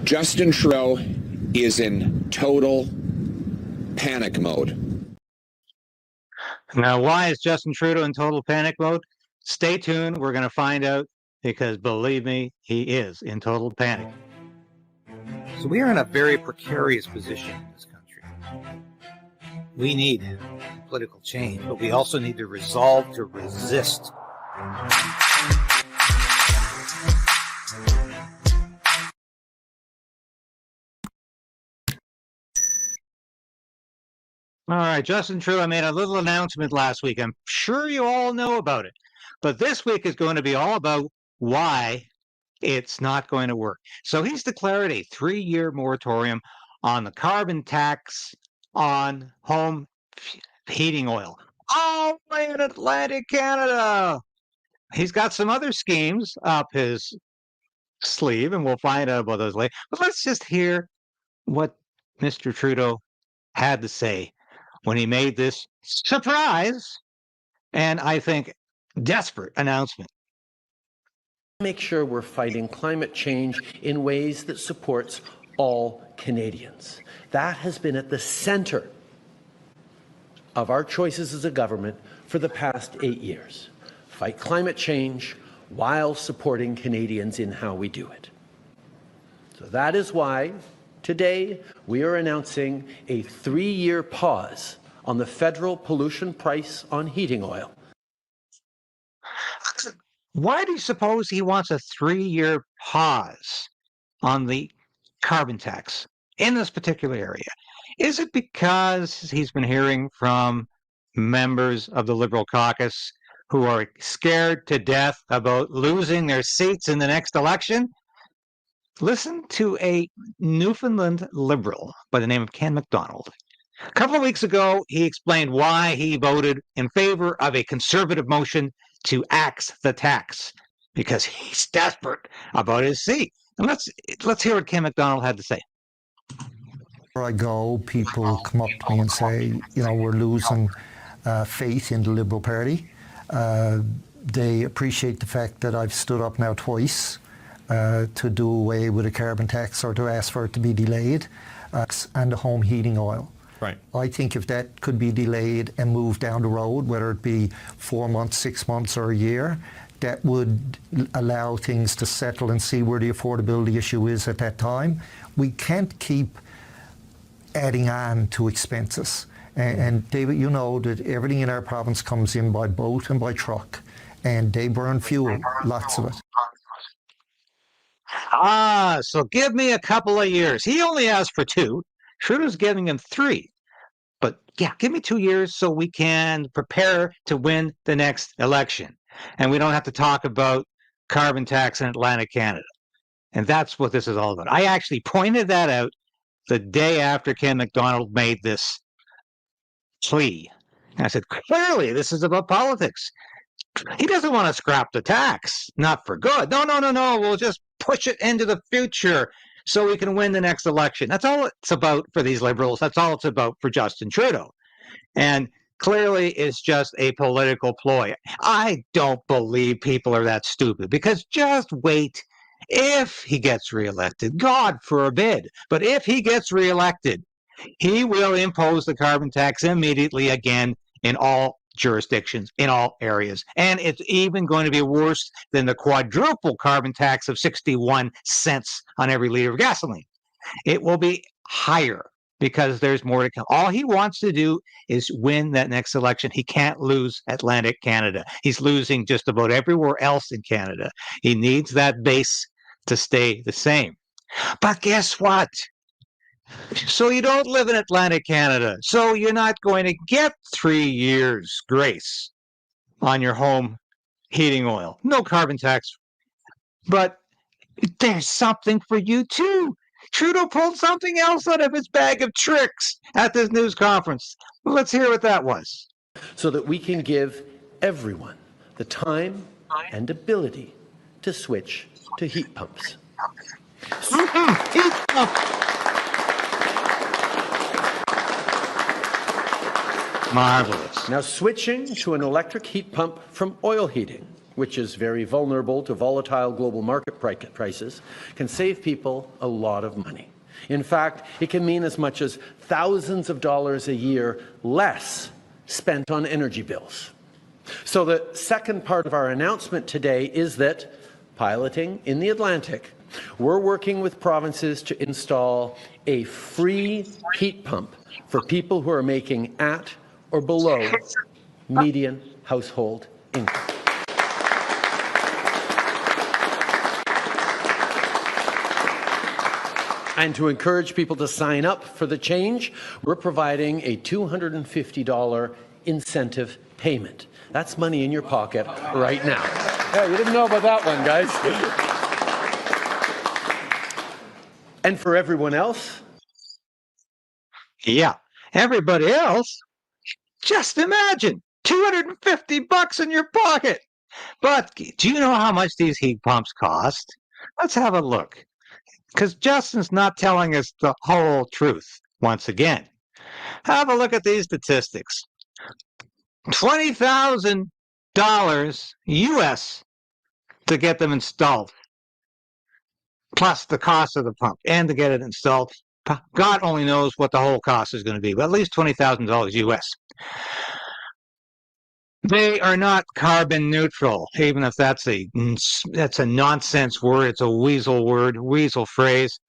Justin Trudeau is in total panic mode. Now, why is Justin Trudeau in total panic mode? Stay tuned. We're going to find out, because believe me, he is in total panic. So we are in a very precarious position in this country. We need political change, but we also need the resolve to resist. All right, Justin Trudeau made a little announcement last week. I'm sure you all know about it. But this week is going to be all about why it's not going to work. So he's declared a 3-year moratorium on the carbon tax on home heating oil. Oh, in Atlantic Canada. He's got some other schemes up his sleeve, and we'll find out about those later. But let's just hear what Mr. Trudeau had to say when he made this surprise and, I think, desperate announcement. Make sure we're fighting climate change in ways that supports all Canadians. That has been at the center of our choices as a government for the past 8 years. Fight climate change while supporting Canadians in how we do it. So that is why today we are announcing a 3-year pause on the federal pollution price on heating oil. Why do you suppose he wants a 3-year pause on the carbon tax in this particular area? Is it because he's been hearing from members of the Liberal caucus who are scared to death about losing their seats in the next election? Listen to a Newfoundland Liberal by the name of Ken MacDonald. A couple of weeks ago, he explained why he voted in favor of a Conservative motion to axe the tax, because he's desperate about his seat. And let's hear what Ken MacDonald had to say. Where I go, people come up to me and say, you know, we're losing faith in the Liberal Party. They appreciate the fact that I've stood up now twice to do away with a carbon tax or to ask for it to be delayed, and the home heating oil. Right. I think if that could be delayed and moved down the road, whether it be 4 months, 6 months or a year, that would allow things to settle and see where the affordability issue is at that time. We can't keep adding on to expenses. And David, you know that everything in our province comes in by boat and by truck, and they burn fuel, lots of it. So give me a couple of years. He only asked for 2. Trudeau's giving him 3. But yeah, give me 2 years so we can prepare to win the next election. And we don't have to talk about carbon tax in Atlantic Canada. And that's what this is all about. I actually pointed that out the day after Ken MacDonald made this plea. And I said, clearly, this is about politics. He doesn't want to scrap the tax, not for good. No. We'll just push it into the future so we can win the next election. That's all it's about for these Liberals. That's all it's about for Justin Trudeau. And clearly, it's just a political ploy. I don't believe people are that stupid, because just wait. If he gets reelected, God forbid, but if he gets reelected, he will impose the carbon tax immediately again in all jurisdictions, in all areas. And it's even going to be worse than the quadruple carbon tax of 61 cents on every liter of gasoline. It will be higher because there's more to come. All he wants to do is win that next election. He can't lose Atlantic Canada. He's losing just about everywhere else in Canada. He needs that base to stay the same. But guess what? So you don't live in Atlantic Canada. So you're not going to get 3 years grace on your home heating oil. No carbon tax. But there's something for you too. Trudeau pulled something else out of his bag of tricks at this news conference. Let's hear what that was. So that we can give everyone the time and ability to switch to heat pumps. Heat pumps. Marvelous. Now, switching to an electric heat pump from oil heating which is very vulnerable to volatile global market prices, can save people a lot of money. In fact, it can mean as much as thousands of dollars a year less spent on energy bills. So the second part of our announcement today is that, piloting in the Atlantic, we're working with provinces to install a free heat pump for people who are making at or below median household income. And to encourage people to sign up for the change, we're providing a $250 incentive payment. That's money in your pocket right now. Yeah, you didn't know about that one, guys. And for everyone else? Yeah, everybody else, just imagine, $250 in your pocket. But do you know how much these heat pumps cost? Let's have a look. Because Justin's not telling us the whole truth once again. Have a look at these statistics. $20,000 US to get them installed, plus the cost of the pump and to get it installed. God only knows what the whole cost is going to be, but at least $20,000 US. They are not carbon neutral, even if that's a nonsense word. It's a weasel word, weasel phrase.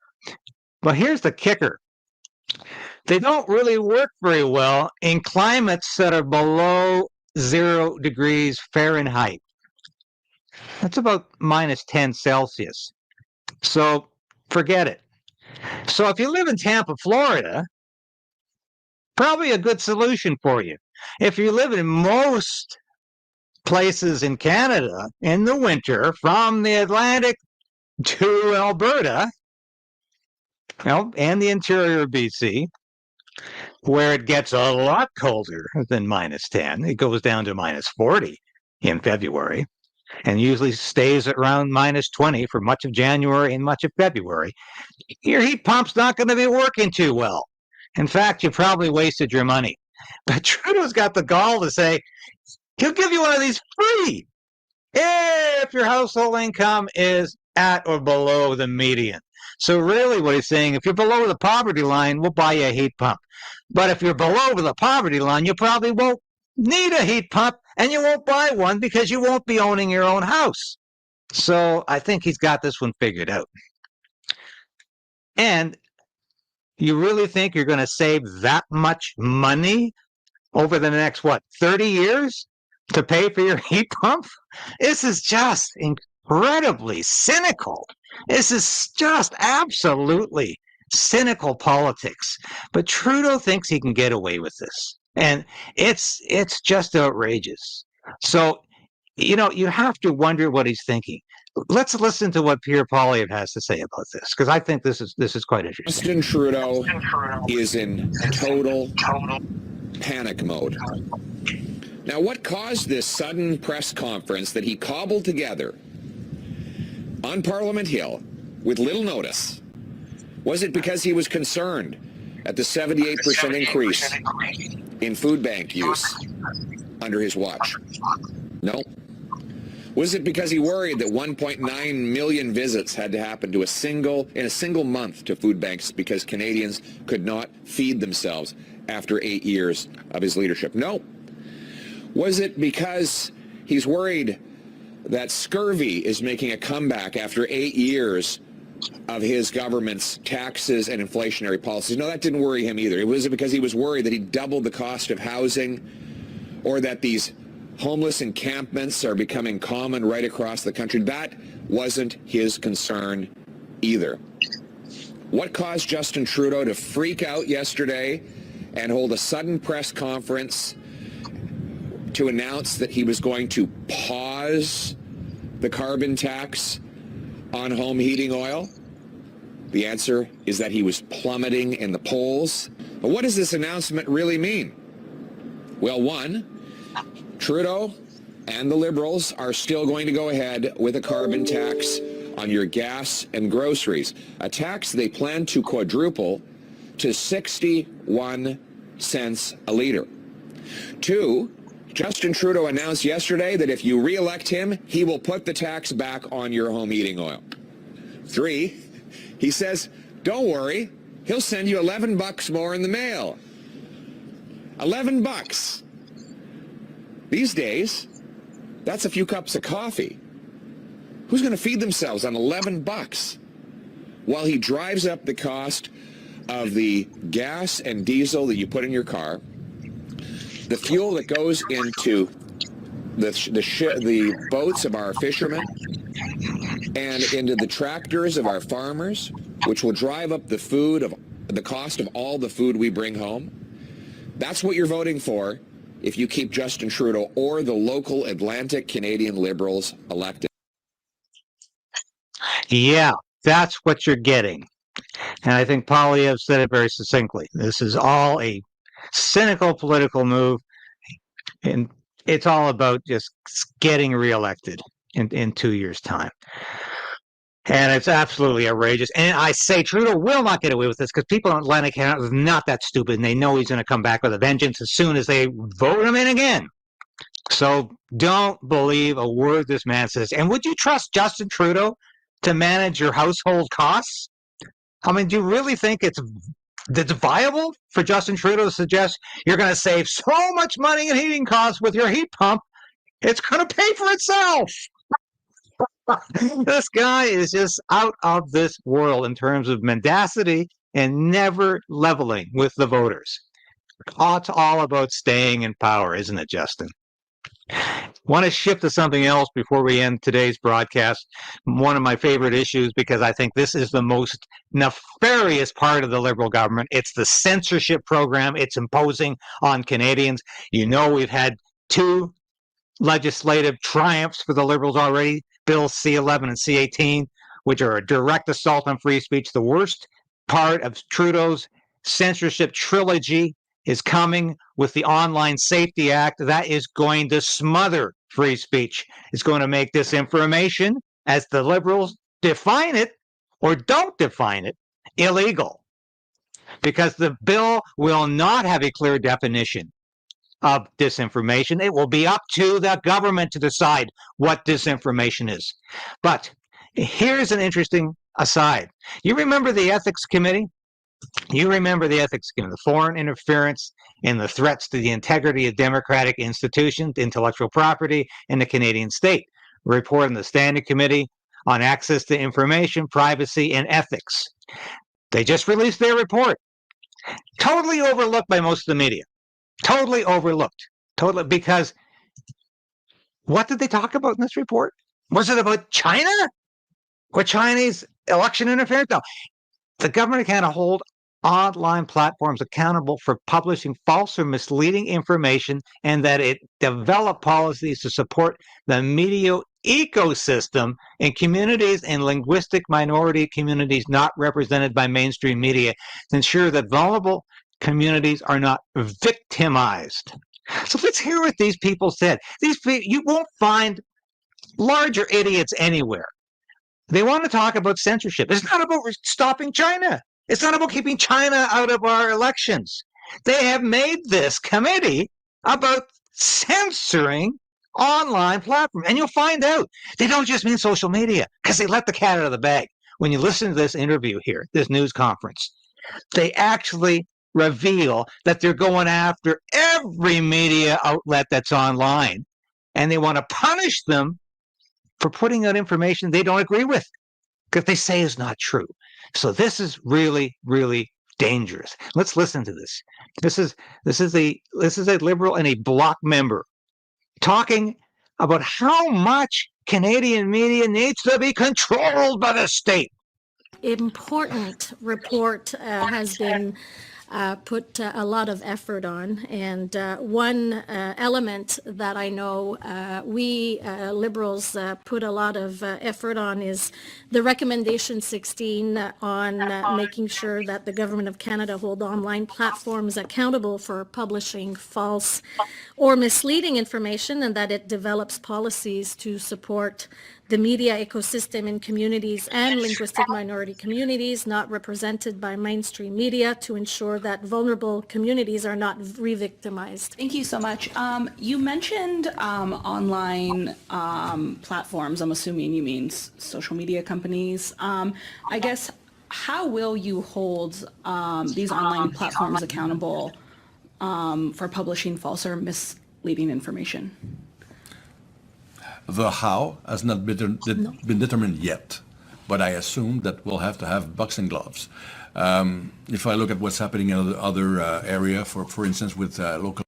But here's the kicker. They don't really work very well in climates that are below 0 degrees Fahrenheit. That's about minus 10 Celsius. So forget it. So if you live in Tampa, Florida, probably a good solution for you. If you live in most places in Canada in the winter, from the Atlantic to Alberta, and the interior of BC, where it gets a lot colder than minus 10, it goes down to minus 40 in February, and usually stays around minus 20 for much of January and much of February, your heat pump's not going to be working too well. In fact, you probably wasted your money. But Trudeau's got the gall to say, he'll give you one of these free if your household income is at or below the median. So really what he's saying, if you're below the poverty line, we'll buy you a heat pump. But if you're below the poverty line, you probably won't need a heat pump, and you won't buy one because you won't be owning your own house. So I think he's got this one figured out. And you really think you're going to save that much money over the next, 30 years to pay for your heat pump? This is just incredibly cynical. This is just absolutely cynical politics. But Trudeau thinks he can get away with this. And it's just outrageous. So, you have to wonder what he's thinking. Let's listen to what Pierre Poilievre has to say about this, because I think this is quite interesting. Justin Trudeau is in total panic mode. Now, what caused this sudden press conference that he cobbled together on Parliament Hill with little notice? Was it because he was concerned at the 78% increase in food bank use under his watch? No. Was it because he worried that 1.9 million visits had to happen in a single month to food banks because Canadians could not feed themselves after 8 years of his leadership? No. Was it because he's worried that scurvy is making a comeback after 8 years of his government's taxes and inflationary policies? No, that didn't worry him either. Was it because he was worried that he doubled the cost of housing, or that these homeless encampments are becoming common right across the country? That wasn't his concern either. What caused Justin Trudeau to freak out yesterday and hold a sudden press conference to announce that he was going to pause the carbon tax on home heating oil? The answer is that he was plummeting in the polls. But what does this announcement really mean? Well, one, Trudeau and the Liberals are still going to go ahead with a carbon tax on your gas and groceries, a tax they plan to quadruple to 61 cents a liter. Two, Justin Trudeau announced yesterday that if you re-elect him, he will put the tax back on your home heating oil. 3, he says, don't worry, he'll send you $11 more in the mail. $11. These days, that's a few cups of coffee. Who's going to feed themselves on $11? While he drives up the cost of the gas and diesel that you put in your car, the fuel that goes into the boats of our fishermen and into the tractors of our farmers, which will drive up the cost of all the food we bring home. That's what you're voting for if you keep Justin Trudeau or the local Atlantic Canadian Liberals elected. Yeah, that's what you're getting. And I think Polyev said it very succinctly. This is all a cynical political move, and it's all about just getting reelected in 2 years' time. And it's absolutely outrageous. And I say Trudeau will not get away with this because people in Atlantic Canada are not that stupid, and they know he's going to come back with a vengeance as soon as they vote him in again. So don't believe a word this man says. And would you trust Justin Trudeau to manage your household costs? I mean, do you really think it's viable for Justin Trudeau to suggest you're going to save so much money in heating costs with your heat pump, it's going to pay for itself? This guy is just out of this world in terms of mendacity and never leveling with the voters. It's all about staying in power, isn't it, Justin? Want to shift to something else before we end today's broadcast. One of my favorite issues, because I think this is the most nefarious part of the Liberal government. It's the censorship program it's imposing on Canadians. You know, we've had 2 legislative triumphs for the Liberals already, Bill C-11 and C-18, which are a direct assault on free speech. The worst part of Trudeau's censorship trilogy is coming with the Online Safety Act. That is going to smother free speech. It's going to make disinformation, as the Liberals define it or don't define it, illegal. Because the bill will not have a clear definition of disinformation. It will be up to the government to decide what disinformation is. But here's an interesting aside. You remember the Ethics Committee? You remember the Ethics Committee, the foreign interference and the threats to the integrity of democratic institutions, intellectual property, and the Canadian state. Report in the Standing Committee on Access to Information, Privacy, and Ethics. They just released their report. Totally overlooked by most of the media. Totally overlooked. Totally, because what did they talk about in this report? Was it about China? Or Chinese election interference? No. The government can't hold online platforms accountable for publishing false or misleading information, and that it develop policies to support the media ecosystem in communities and linguistic minority communities not represented by mainstream media to ensure that vulnerable communities are not victimized. So let's hear what these people said. You won't find larger idiots anywhere. They want to talk about censorship. It's not about stopping China. It's not about keeping China out of our elections. They have made this committee about censoring online platforms. And you'll find out they don't just mean social media, because they let the cat out of the bag. When you listen to this interview here, this news conference, they actually reveal that they're going after every media outlet that's online, and they want to punish them for putting out information they don't agree with, because they say is not true. So this is really, really dangerous. Let's listen to this. This is a Liberal and a Bloc member talking about how much Canadian media needs to be controlled by the state. Important report has been put a lot of effort on, and one element that I know we Liberals put a lot of effort on is the recommendation 16 on making sure that the Government of Canada hold online platforms accountable for publishing false or misleading information, and that it develops policies to support the media ecosystem in communities and linguistic minority communities not represented by mainstream media to ensure that vulnerable communities are not re-victimized. Thank you so much. You mentioned online platforms. I'm assuming you mean social media companies. I guess, how will you hold these online platforms accountable for publishing false or misleading information? The how has not been determined yet, but I assume that we'll have to have boxing gloves. If I look at what's happening in other area, for instance, with local.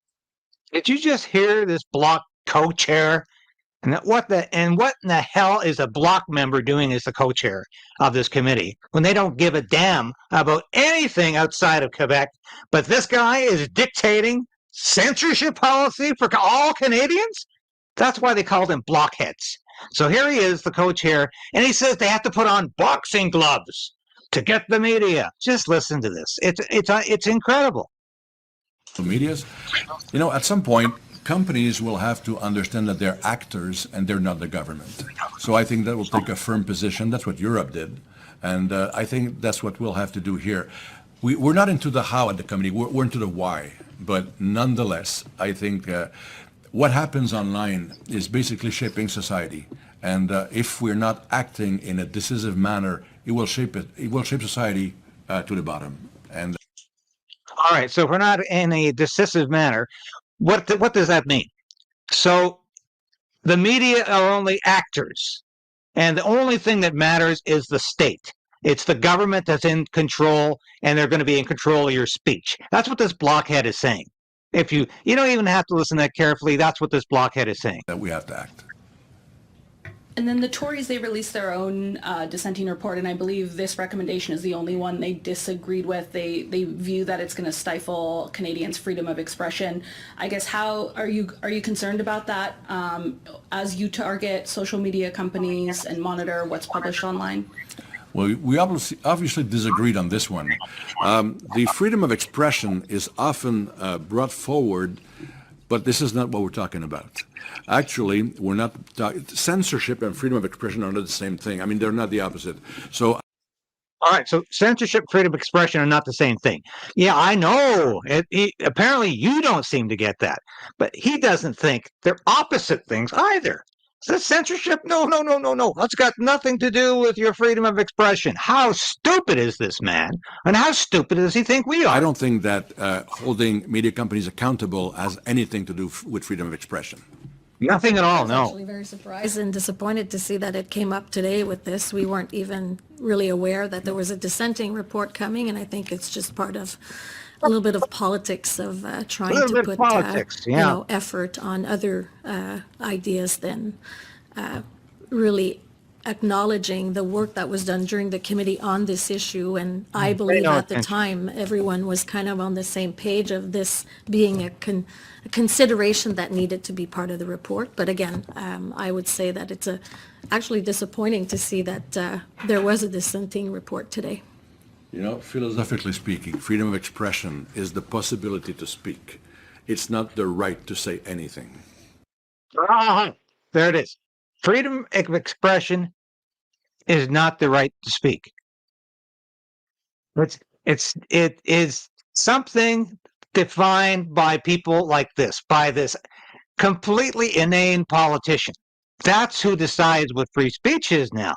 Did you just hear this Bloc co-chair? And what in the hell is a Bloc member doing as the co-chair of this committee when they don't give a damn about anything outside of Quebec? But this guy is dictating censorship policy for all Canadians? That's why they called him blockheads. So here he is, the co-chair, and he says they have to put on boxing gloves to get the media. Just listen to this. It's incredible. Medias, at some point, companies will have to understand that they're actors and they're not the government. So I think that will take a firm position. That's what Europe did. And I think that's what we'll have to do here. We're not into the how at the committee, we're into the why. But nonetheless, I think what happens online is basically shaping society. And if we're not acting in a decisive manner, it will shape society to the bottom. And all right, so if we're not in a decisive manner, what does that mean? So the media are only actors, and the only thing that matters is the state. It's the government that's in control, and they're going to be in control of your speech. That's what this blockhead is saying. If you don't even have to listen that carefully, that's what this blockhead is saying. that we have to act. And then the Tories, they released their own dissenting report, and I believe this recommendation is the only one they disagreed with. They view that it's going to stifle Canadians' freedom of expression. I guess, how are you concerned about that as you target social media companies and monitor what's published online? Well, we obviously disagreed on this one. The freedom of expression is often brought forward, but this is not what we're talking about. Actually, we're not censorship and freedom of expression are not the same thing. I mean, they're not the opposite. So, all right, so censorship, freedom of expression are not the same thing. Yeah, I know. Apparently, you don't seem to get that, but he doesn't think they're opposite things either. So censorship? No. That's got nothing to do with your freedom of expression. How stupid is this man? And how stupid does he think we are? I don't think that holding media companies accountable has anything to do with freedom of expression. Nothing at all, I was no. actually very surprised and disappointed to see that it came up today with this. We weren't even really aware that there was a dissenting report coming, and I think it's just part of a little bit of politics of trying to put effort on other ideas than really acknowledging the work that was done during the committee on this issue. And I believe at the time everyone was kind of on the same page of this being a consideration that needed to be part of the report. But again, I would say that it's actually disappointing to see that there was a dissenting report today. Philosophically speaking, freedom of expression is the possibility to speak. It's not the right to say anything. There it is. Freedom of expression is not the right to speak. It is something defined by people like this, by this completely inane politician. That's who decides what free speech is now.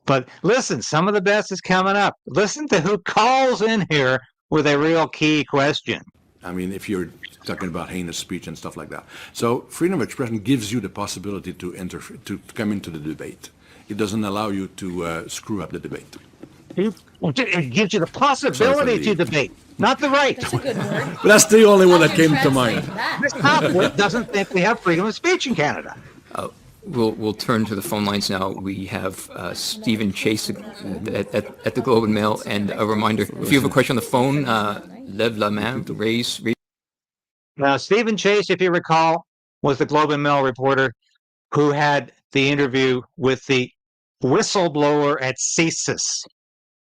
But listen, some of the best is coming up. Listen to who calls in here with a real key question. I mean, if you're talking about heinous speech and stuff like that. So freedom of expression gives you the possibility to come into the debate. It doesn't allow you to screw up the debate. It gives you the possibility to debate, not the right. That's a good word. But that's the only one that came to mind. This halfwit doesn't think we have freedom of speech in Canada. We'll turn to the phone lines now. We have Stephen Chase at the Globe and Mail, and a reminder: if you have a question on the phone, lève la main, raise. Now, Stephen Chase, if you recall, was the Globe and Mail reporter who had the interview with the whistleblower at CSIS,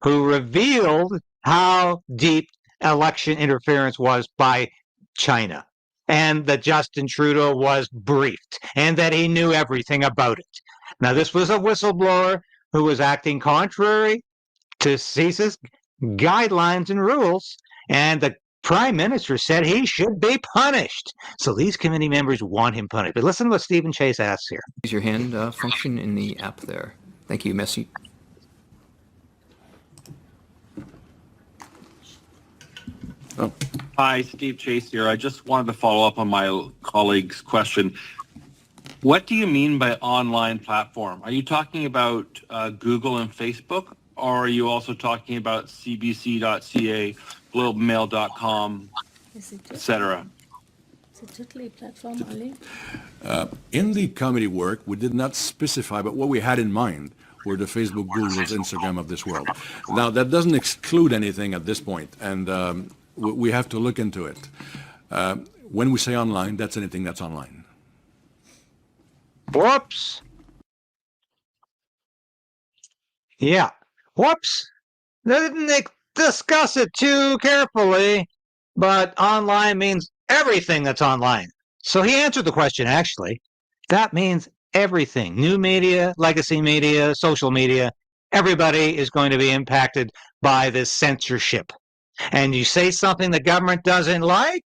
who revealed how deep election interference was by China, and that Justin Trudeau was briefed, and that he knew everything about it. Now, this was a whistleblower who was acting contrary to CSIS guidelines and rules, And the Prime Minister said he should be punished. So these committee members want him punished. But listen to what Stephen Chase asks here. Use your hand function in the app there. Thank you, Messi. Hi, Steve Chase here. I just wanted to follow up on my colleague's question. What do you mean by online platform? Are you talking about Google and Facebook, or are you also talking about cbc.ca, globemail.com, etc.? In the committee work, we did not specify, but what we had in mind were the Facebook, Google's, Instagram of this world. Now, that doesn't exclude anything at this point, and we have to look into it. When we say online, that's anything that's online. Whoops. Yeah. Whoops. They didn't discuss it too carefully, but online means everything that's online. So he answered the question, actually. That means everything. New media, legacy media, social media, everybody is going to be impacted by this censorship. And you say something the government doesn't like,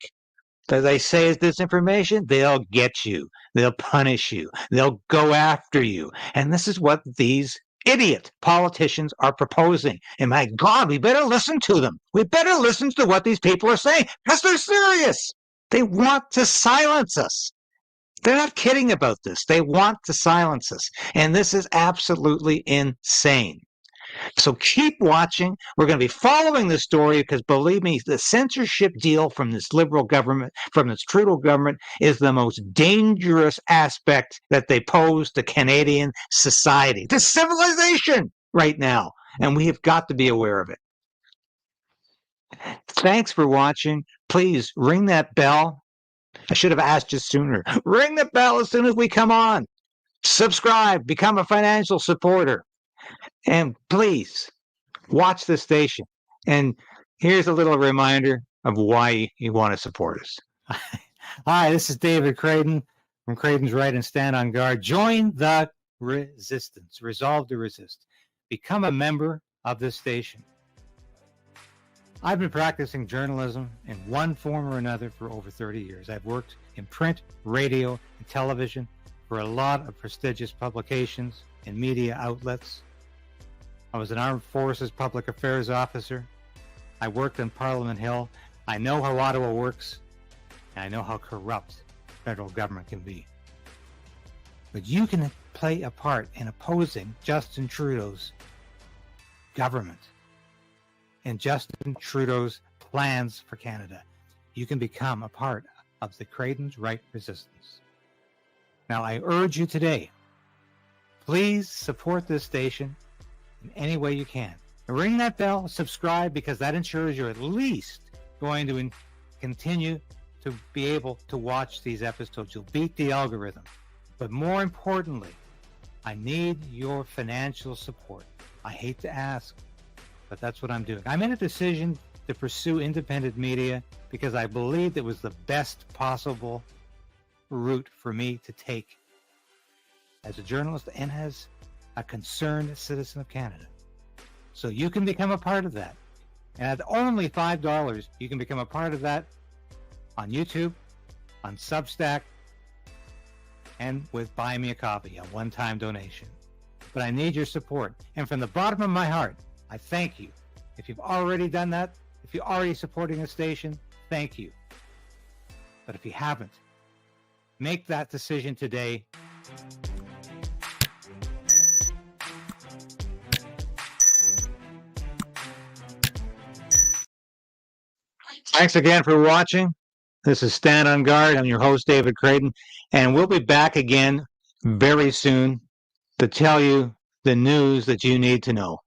that they say is disinformation, they'll get you. They'll punish you. They'll go after you. And this is what these idiot politicians are proposing. And my God, we better listen to them. We better listen to what these people are saying, because they're serious. They want to silence us. They're not kidding about this. They want to silence us. And this is absolutely insane. So keep watching. We're going to be following this story because, believe me, the censorship deal from this Liberal government, from this Trudeau government, is the most dangerous aspect that they pose to Canadian society, to civilization right now. And we have got to be aware of it. Thanks for watching. Please ring that bell. I should have asked you sooner. Ring the bell as soon as we come on. Subscribe. Become a financial supporter. And please watch the station. And here's a little reminder of why you want to support us. Hi, this is David Crayden from Crayden's Right and Stand on Guard. Join the resistance. Resolve to resist. Become a member of this station. I've been practicing journalism in one form or another for over 30 years. I've worked in print, radio, and television for a lot of prestigious publications and media outlets. I was an Armed Forces Public Affairs officer. I worked in Parliament Hill. I know how Ottawa works, and I know how corrupt federal government can be. But you can play a part in opposing Justin Trudeau's government and Justin Trudeau's plans for Canada. You can become a part of the Crayden's Right resistance. Now, I urge you today, please support this station in any way you can. Ring that bell, subscribe, because that ensures you're at least going to continue to be able to watch these episodes. You'll beat the algorithm. But more importantly, I need your financial support. I hate to ask, but that's what I'm doing. I made a decision to pursue independent media because I believed it was the best possible route for me to take as a journalist and as a concerned citizen of Canada. So you can become a part of that. And at only $5, you can become a part of that on YouTube, on Substack, and with Buy Me a Coffee, a one-time donation. But I need your support. And from the bottom of my heart, I thank you. If you've already done that, if you're already supporting a station, thank you. But if you haven't, make that decision today. Thanks again for watching. This is Stand on Guard. I'm your host, David Crayden, and we'll be back again very soon to tell you the news that you need to know.